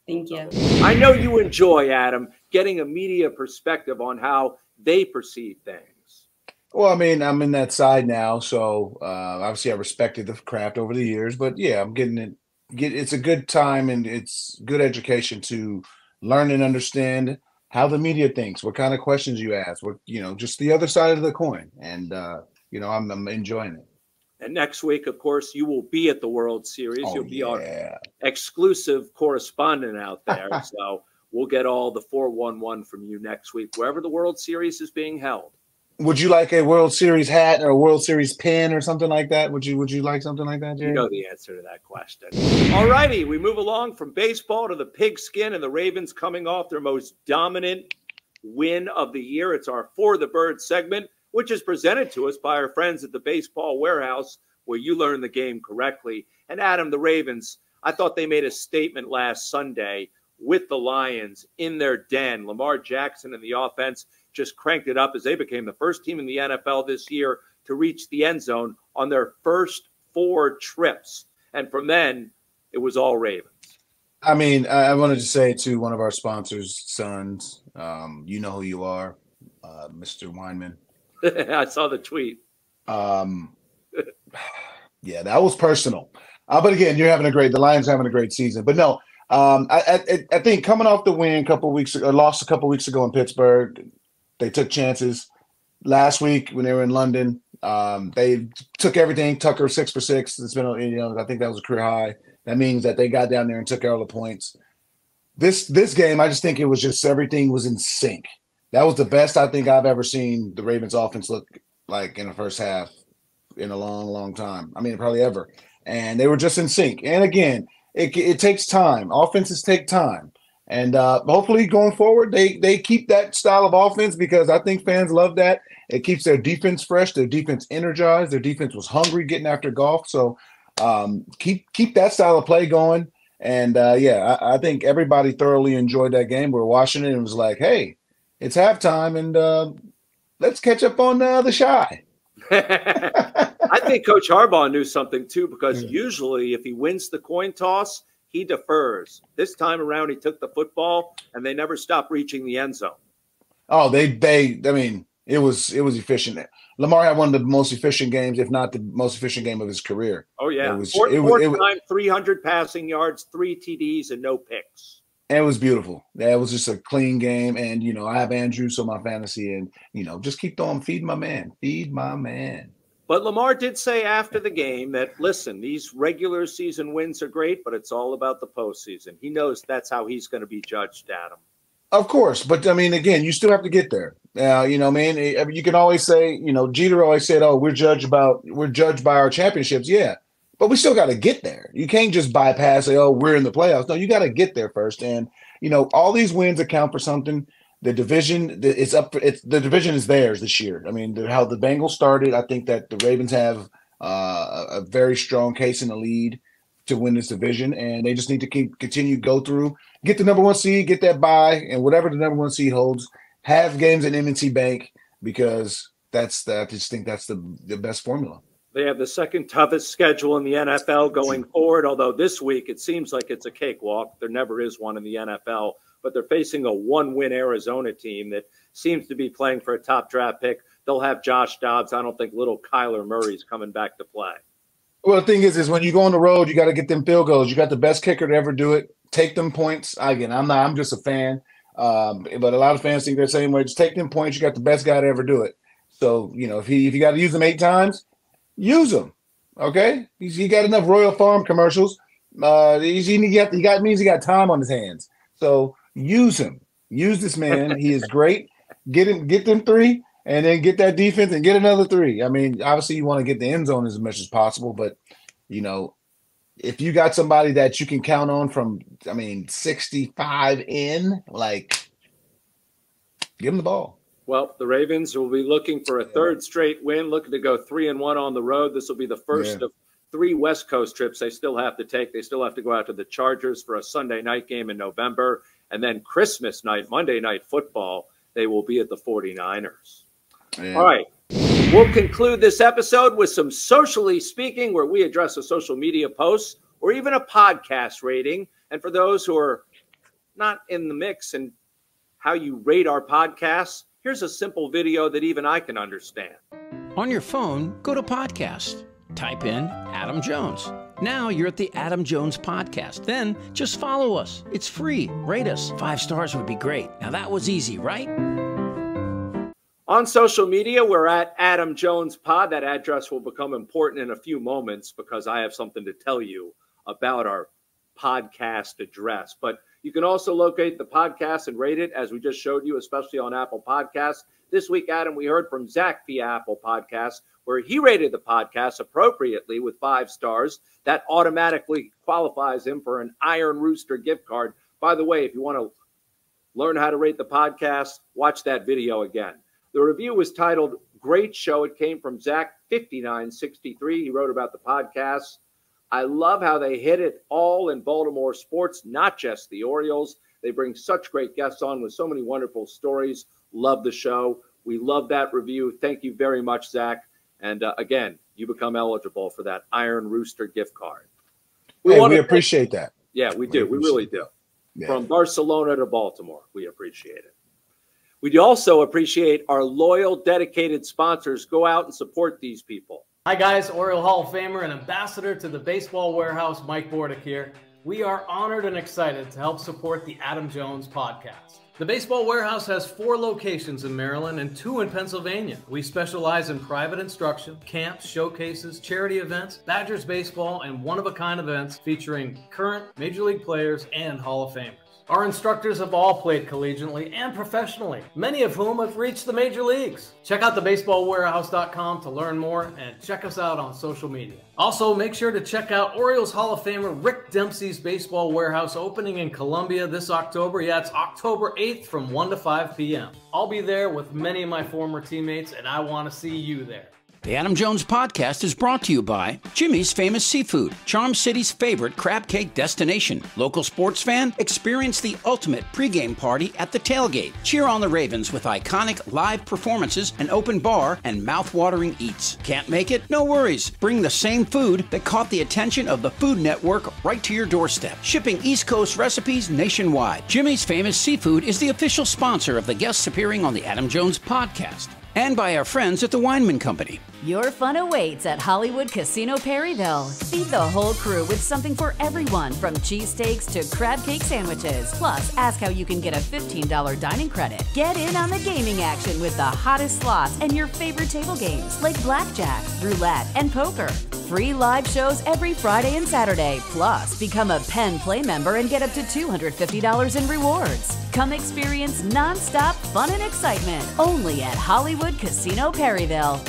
Thank you. I know you enjoy, Adam, getting a media perspective on how they perceive things. Well, I mean, I'm in that side now, so obviously I respected the craft over the years, but yeah, I'm getting it. It's a good time, and it's good education to learn and understand how the media thinks, what kind of questions you ask, what just the other side of the coin, and I'm enjoying it. And next week, of course, you will be at the World Series. You'll be our exclusive correspondent out there. So we'll get all the 411 from you next week, wherever the World Series is being held. Would you like a World Series hat or a World Series pin or something like that? Would you like something like that, Jerry? You know the answer to that question. All righty, we move along from baseball to the pigskin, and the Ravens coming off their most dominant win of the year. It's our For the Bird segment, which is presented to us by our friends at the Baseball Warehouse, where you learn the game correctly. And Adam, the Ravens, I thought they made a statement last Sunday with the Lions in their den. Lamar Jackson and the offense just cranked it up as they became the first team in the NFL this year to reach the end zone on their first 4 trips. And from then, it was all Ravens. I mean, I wanted to say to one of our sponsors' sons, you know who you are, Mr. Weinman. I saw the tweet. Yeah, that was personal. But again, the Lions having a great season. But no, I think coming off the win lost a couple weeks ago in Pittsburgh, they took chances. Last week when they were in London, they took everything. Tucker 6 for 6. It's been, I think that was a career high. That means that they got down there and took all the points. This game, I just think it was just everything was in sync. That was the best I think I've ever seen the Ravens offense look like in the first half in a long, long time. I mean, probably ever. And they were just in sync. And again, it takes time. Offenses take time. And hopefully going forward, they keep that style of offense because I think fans love that. It keeps their defense fresh, their defense energized. Their defense was hungry getting after golf. So keep that style of play going. And, I think everybody thoroughly enjoyed that game. We were watching it and it was like, hey, it's halftime and let's catch up on the Shy. I think Coach Harbaugh knew something, too, because usually if he wins the coin toss, he defers. This time around, he took the football, and they never stopped reaching the end zone. Oh, it was efficient. Lamar had one of the most efficient games, if not the most efficient game of his career. Oh, yeah. It was, fourth time, 300 passing yards, 3 TDs, and no picks. And it was beautiful. That was just a clean game. And, I have Andrew, so my fantasy, and, just keep throwing, feed my man. But Lamar did say after the game that, listen, these regular season wins are great, but it's all about the postseason. He knows that's how he's going to be judged, Adam. Of course. But, I mean, again, you still have to get there. You can always say, Jeter always said, oh, we're judged by our championships. Yeah. But we still got to get there. You can't just bypass, say, oh, we're in the playoffs. No, you got to get there first. And, all these wins account for something. The division the division is theirs this year. I mean, how the Bengals started, I think that the Ravens have a very strong case in the lead to win this division, and they just need to continue go through, get the number 1 seed, get that bye, and whatever the number 1 seed holds, have games at M&T Bank because I just think that's the best formula. They have the second toughest schedule in the NFL going forward, although this week it seems like it's a cakewalk. There never is one in the NFL. But they're facing a 1-win Arizona team that seems to be playing for a top draft pick. They'll have Josh Dobbs. I don't think little Kyler Murray's coming back to play. Well, the thing is when you go on the road, you got to get them field goals. You got the best kicker to ever do it. Take them points. Again, I'm just a fan. But a lot of fans think they're the same way. Just take them points. You got the best guy to ever do it. So, if you got to use them 8 times, use them. Okay? He got enough Royal Farm commercials. Means he got time on his hands. So, use him. Use this man. He is great. Get them 3, and then get that defense and get another 3. I mean, obviously you want to get the end zone as much as possible, but if you got somebody that you can count on from 65 in, give him the ball. Well, the Ravens will be looking for a 3rd straight win, looking to go 3-1 on the road. This will be the first of 3 West Coast trips they still have to take. They still have to go out to the Chargers for a Sunday night game in November. And then Christmas night, Monday Night Football, they will be at the 49ers. Yeah. All right. We'll conclude this episode with some Socially Speaking, where we address a social media post or even a podcast rating. And for those who are not in the mix and how you rate our podcasts, here's a simple video that even I can understand. On your phone, go to Podcast. Type in Adam Jones. Now you're at the Adam Jones Podcast. Then just follow us. It's free. Rate us. 5 stars would be great. Now that was easy, right? On social media, we're at Adam Jones Pod. That address will become important in a few moments because I have something to tell you about our podcast address. But You can also locate the podcast and rate it, as we just showed you, especially on Apple Podcasts. This week, Adam, we heard from Zach via Apple Podcasts, where he rated the podcast appropriately with 5 stars. That automatically qualifies him for an Iron Rooster gift card. By the way, if you want to learn how to rate the podcast, watch that video again. The review was titled Great Show. It came from Zach5963. He wrote about the podcast. I love how they hit it all in Baltimore sports, not just the Orioles. They bring such great guests on with so many wonderful stories. Love the show. We love that review. Thank you very much, Zach. And again, you become eligible for that Iron Rooster gift card. We appreciate that. Yeah, we do. We really do. Yeah. From Barcelona to Baltimore, we appreciate it. We also appreciate our loyal, dedicated sponsors. Go out and support these people. Hi, guys. Oriole Hall of Famer and ambassador to the Baseball Warehouse, Mike Bordick here. We are honored and excited to help support the Adam Jones podcast. The Baseball Warehouse has 4 locations in Maryland and 2 in Pennsylvania. We specialize in private instruction, camps, showcases, charity events, Badgers baseball, and one-of-a-kind events featuring current Major League players and Hall of Famers. Our instructors have all played collegiately and professionally, many of whom have reached the major leagues. Check out thebaseballwarehouse.com to learn more and check us out on social media. Also, make sure to check out Orioles Hall of Famer Rick Dempsey's Baseball Warehouse opening in Columbia this October. Yeah, it's October 8th from 1 to 5 p.m. I'll be there with many of my former teammates, and I want to see you there. The Adam Jones podcast is brought to you by Jimmy's Famous Seafood, Charm City's favorite crab cake destination. Local sports fan, experience the ultimate pregame party at the tailgate. Cheer on the Ravens with iconic live performances, an open bar, and mouth-watering eats. Can't make it? No worries. Bring the same food that caught the attention of the Food Network right to your doorstep. Shipping East Coast recipes nationwide. Jimmy's Famous Seafood is the official sponsor of the guests appearing on the Adam Jones podcast. And by our friends at the Weinman Company. Your fun awaits at Hollywood Casino Perryville. Feed the whole crew with something for everyone, from cheesesteaks to crab cake sandwiches. Plus, ask how you can get a $15 dining credit. Get in on the gaming action with the hottest slots and your favorite table games like blackjack, roulette, and poker. Free live shows every Friday and Saturday. Plus, become a Penn Play member and get up to $250 in rewards. Come experience non-stop fun and excitement only at Hollywood Casino Perryville.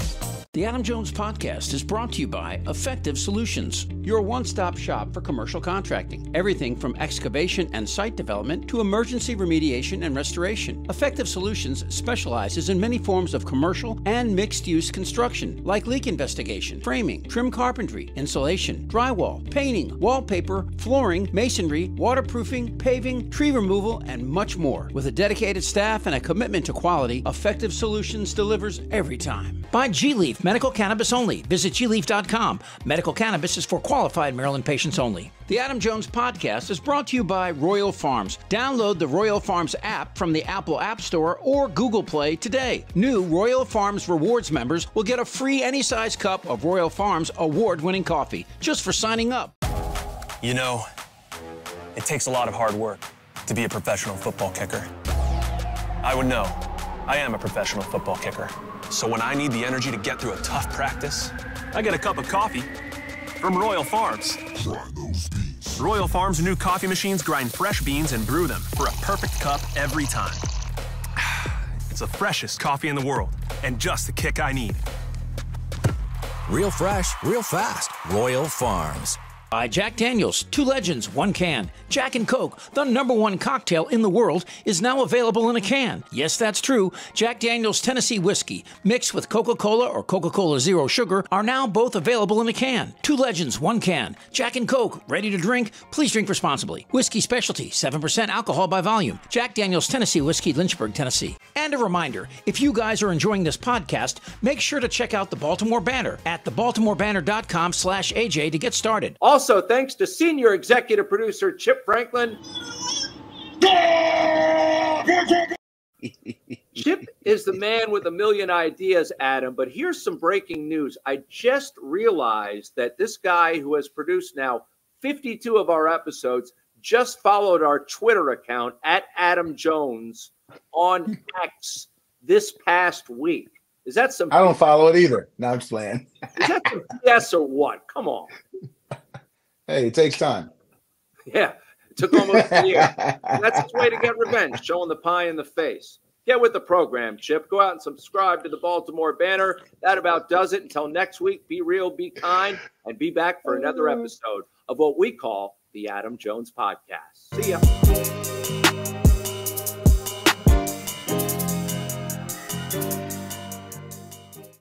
The Adam Jones podcast is brought to you by Effective Solutions, your one-stop shop for commercial contracting. Everything from excavation and site development to emergency remediation and restoration. Effective Solutions specializes in many forms of commercial and mixed-use construction, like leak investigation, framing, trim carpentry, insulation, drywall, painting, wallpaper, flooring, masonry, waterproofing, paving, tree removal, and much more. With a dedicated staff and a commitment to quality, Effective Solutions delivers every time. By G-Leaf Medical Cannabis Only. Visit gleaf.com. Medical cannabis is for qualified Maryland patients only. The Adam Jones podcast is brought to you by Royal Farms. Download the Royal Farms app from the Apple App Store or Google Play today. New Royal Farms Rewards members will get a free any-size cup of Royal Farms award-winning coffee just for signing up. You know, it takes a lot of hard work to be a professional football kicker. I would know. I am a professional football kicker. So when I need the energy to get through a tough practice, I get a cup of coffee from Royal Farms. Try those beans. Royal Farms' new coffee machines grind fresh beans and brew them for a perfect cup every time. It's the freshest coffee in the world, and just the kick I need. Real fresh, real fast. Royal Farms. By Jack Daniels, 2 legends, 1 can. Jack and Coke, the #1 cocktail in the world, is now available in a can. Yes, that's true. Jack Daniels Tennessee Whiskey, mixed with Coca-Cola or Coca-Cola Zero Sugar, are now both available in a can. 2 legends, 1 can. Jack and Coke, ready to drink? Please drink responsibly. Whiskey specialty, 7% alcohol by volume. Jack Daniels Tennessee Whiskey, Lynchburg, Tennessee. And a reminder, if you guys are enjoying this podcast, make sure to check out the Baltimore Banner at thebaltimorebanner.com/AJ to get started. Also, thanks to senior executive producer Chip Franklin. Chip is the man with a million ideas, Adam, but here's some breaking news. I just realized that this guy who has produced now 52 of our episodes just followed our Twitter account at Adam Jones on X this past week. Is that some... I don't follow it either. No, I'm just playing. Is that some BS or what? Come on. Hey, it takes time. Yeah, It took almost a year. That's his way to get revenge, showing the pie in the face. Get with the program, Chip. Go out and subscribe to the Baltimore Banner. That about does it. Until next week, be real, be kind, and be back for another episode of what we call the Adam Jones Podcast. See ya.